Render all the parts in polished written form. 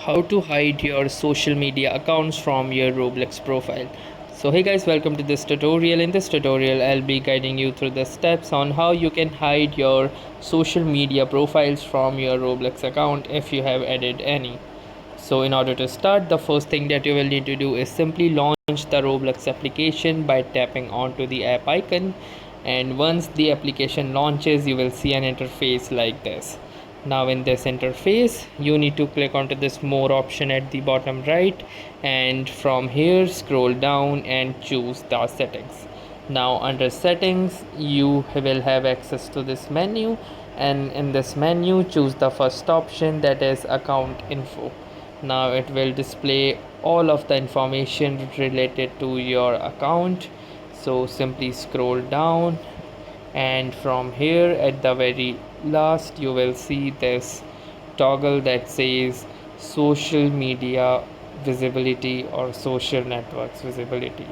how to hide your social media accounts from your Roblox profile. So hey guys, welcome to this tutorial. In this tutorial I'll be guiding you through the steps on how you can hide your social media profiles from your Roblox account if you have added any. So in order to start, the first thing that you will need to do is simply launch the Roblox application by tapping onto the app icon, and once the application launches you will see an interface like this. Now in this interface you need to click onto this more option at the bottom right, and from here scroll down and choose the settings. Now under settings you will have access to this menu, and in this menu choose the first option, that is account info. Now it will display all of the information related to your account, so simply scroll down, and from here at the very last you will see this toggle that says social media visibility or social networks visibility.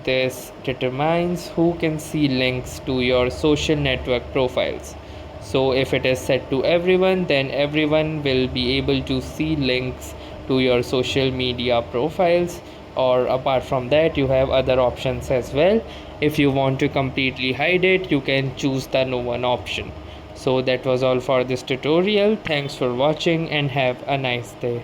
This determines who can see links to your social network profiles. So if it is set to everyone, then everyone will be able to see links to your social media profiles, or apart from that you have other options as well. If you want to completely hide it, you can choose the no one option. So that was all for this tutorial. Thanks for watching and have a nice day.